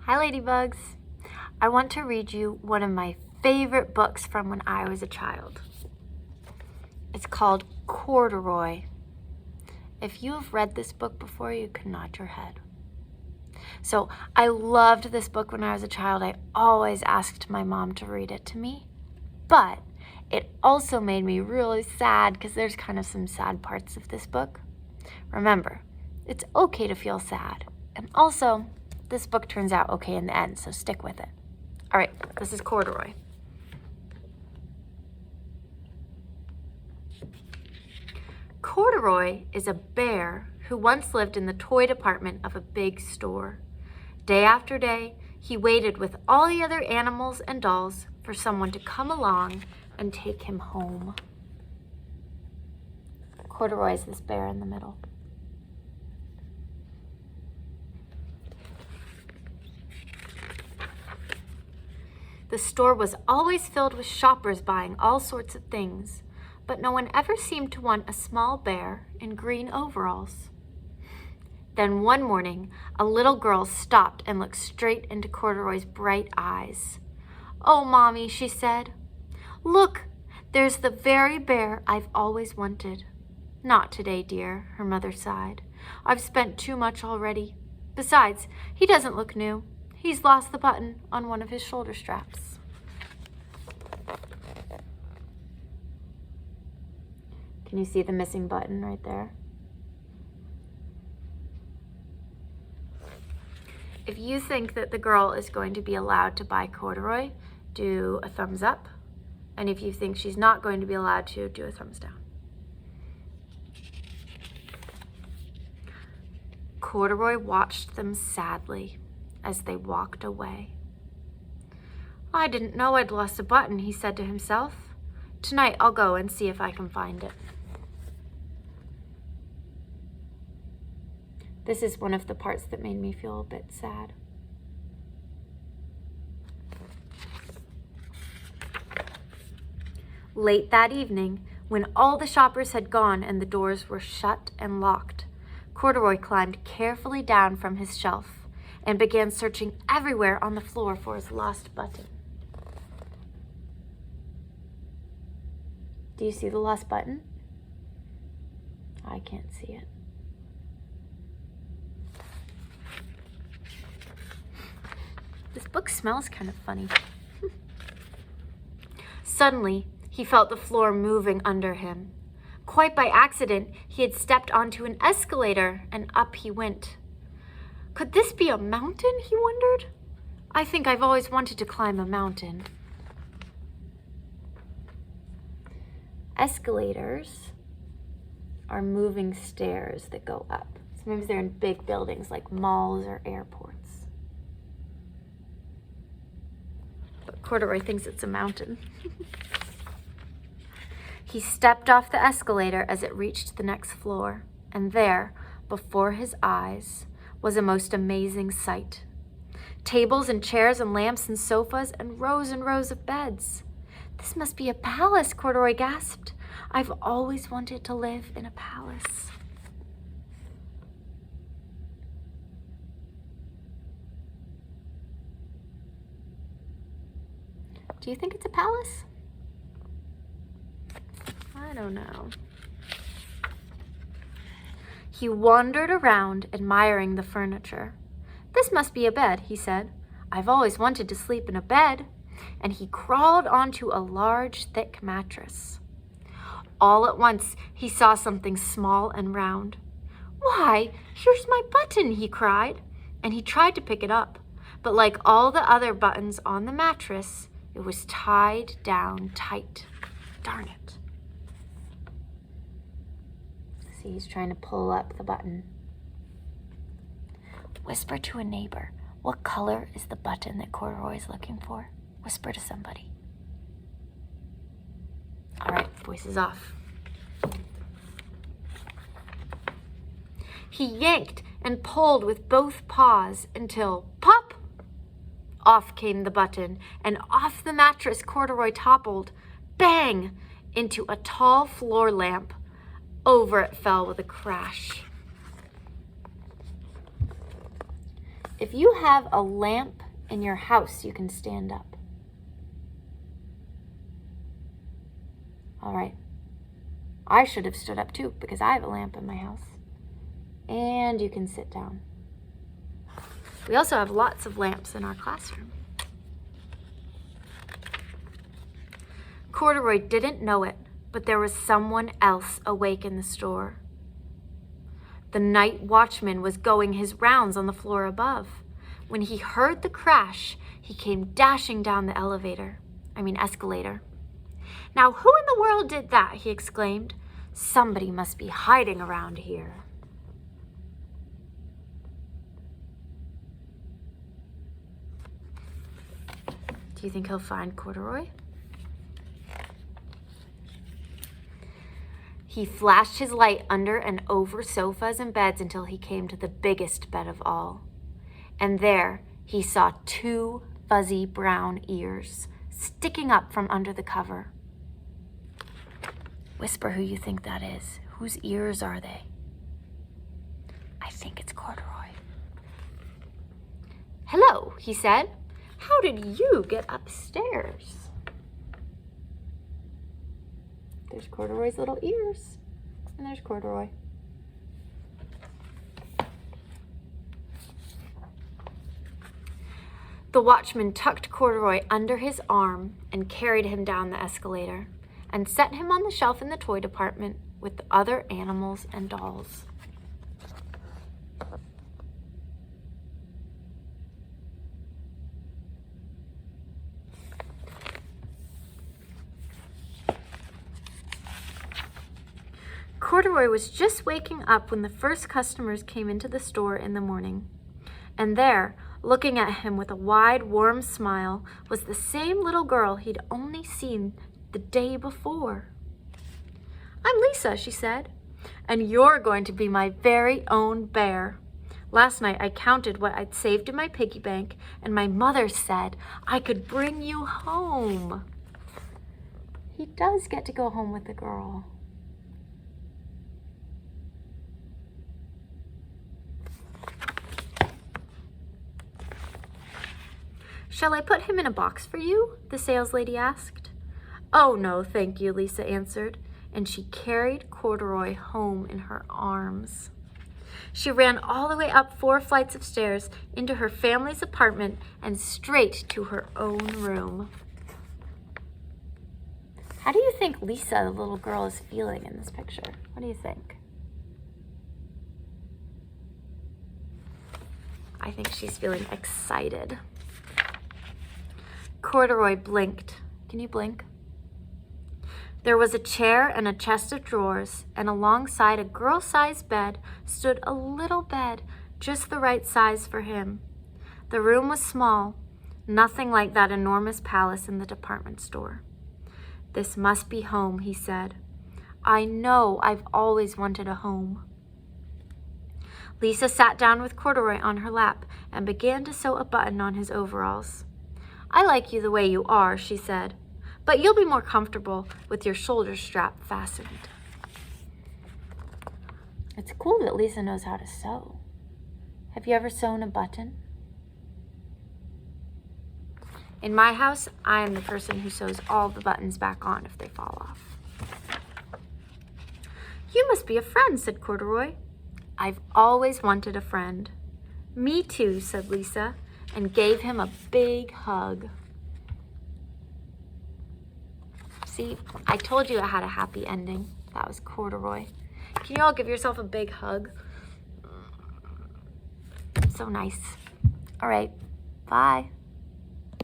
Hi Ladybugs! I want to read you one of my favorite books from when I was a child. It's called Corduroy. If you have read this book before, you can nod your head. So I loved this book when I was a child. I always asked my mom to read it to me, but it also made me really sad because there's kind of some sad parts of this book. Remember, it's okay to feel sad. And also, this book turns out okay in the end, so stick with it. All right, this is Corduroy. Corduroy is a bear who once lived in the toy department of a big store. Day after day, he waited with all the other animals and dolls for someone to come along and take him home. Corduroy is this bear in the middle. The store was always filled with shoppers buying all sorts of things, but no one ever seemed to want a small bear in green overalls. Then one morning, a little girl stopped and looked straight into Corduroy's bright eyes. "Oh, Mommy," she said, "look, there's the very bear I've always wanted." "Not today, dear," her mother sighed. "I've spent too much already. Besides, he doesn't look new. He's lost the button on one of his shoulder straps." Can you see the missing button right there? If you think that the girl is going to be allowed to buy Corduroy, do a thumbs up. And if you think she's not going to be allowed to, do a thumbs down. Corduroy watched them sadly as they walked away. "I didn't know I'd lost a button," he said to himself. "Tonight I'll go and see if I can find it." This is one of the parts that made me feel a bit sad. Late that evening, when all the shoppers had gone and the doors were shut and locked, Corduroy climbed carefully down from his shelf and began searching everywhere on the floor for his lost button. Do you see the lost button? I can't see it. This book smells kind of funny. Suddenly, he felt the floor moving under him. Quite by accident, he had stepped onto an escalator and up he went. Could this be a mountain, he wondered? I think I've always wanted to climb a mountain. Escalators are moving stairs that go up. Sometimes they're in big buildings like malls or airports. But Corduroy thinks it's a mountain. He stepped off the escalator as it reached the next floor, and there, before his eyes, was a most amazing sight. Tables and chairs and lamps and sofas and rows of beds. "This must be a palace," Corduroy gasped. "I've always wanted to live in a palace." Do you think it's a palace? I don't know. He wandered around, admiring the furniture. "This must be a bed," he said. "I've always wanted to sleep in a bed." And he crawled onto a large, thick mattress. All at once, he saw something small and round. "Why, here's my button," he cried. And he tried to pick it up. But like all the other buttons on the mattress, it was tied down tight. Darn it. See, he's trying to pull up the button. Whisper to a neighbor, what color is the button that Corduroy is looking for? Whisper to somebody. All right, voice is off. He yanked and pulled with both paws until, pop! Off came the button, and off the mattress Corduroy toppled, bang, into a tall floor lamp. Over it fell with a crash. If you have a lamp in your house, you can stand up. All right. I should have stood up too because I have a lamp in my house. And you can sit down. We also have lots of lamps in our classroom. Corduroy didn't know it, but there was someone else awake in the store. The night watchman was going his rounds on the floor above. When he heard the crash, he came dashing down the escalator. "Now, who in the world did that?" he exclaimed. "Somebody must be hiding around here." Do you think he'll find Corduroy? He flashed his light under and over sofas and beds until he came to the biggest bed of all. And there he saw 2 fuzzy brown ears sticking up from under the cover. Whisper who you think that is. Whose ears are they? I think it's Corduroy. "Hello," he said. "How did you get upstairs?" There's Corduroy's little ears. And there's Corduroy. The watchman tucked Corduroy under his arm and carried him down the escalator and set him on the shelf in the toy department with the other animals and dolls. Corduroy was just waking up when the first customers came into the store in the morning. And there, looking at him with a wide, warm smile, was the same little girl he'd only seen the day before. "I'm Lisa," she said, "and you're going to be my very own bear. Last night I counted what I'd saved in my piggy bank, and my mother said I could bring you home." He does get to go home with the girl. "Shall I put him in a box for you?" the saleslady asked. "Oh, no, thank you," Lisa answered, and she carried Corduroy home in her arms. She ran all the way up 4 flights of stairs into her family's apartment and straight to her own room. How do you think Lisa, the little girl, is feeling in this picture? What do you think? I think she's feeling excited. Corduroy blinked. Can you blink? There was a chair and a chest of drawers, and alongside a girl-sized bed stood a little bed, just the right size for him. The room was small, nothing like that enormous palace in the department store. "This must be home," he said. "I know I've always wanted a home." Lisa sat down with Corduroy on her lap and began to sew a button on his overalls. "I like you the way you are," she said, "but you'll be more comfortable with your shoulder strap fastened." It's cool that Lisa knows how to sew. Have you ever sewn a button? In my house, I am the person who sews all the buttons back on if they fall off. "You must be a friend," said Corduroy. "I've always wanted a friend." "Me too," said Lisa, and gave him a big hug. See, I told you it had a happy ending. That was Corduroy. Can you all give yourself a big hug? So nice. All right, bye.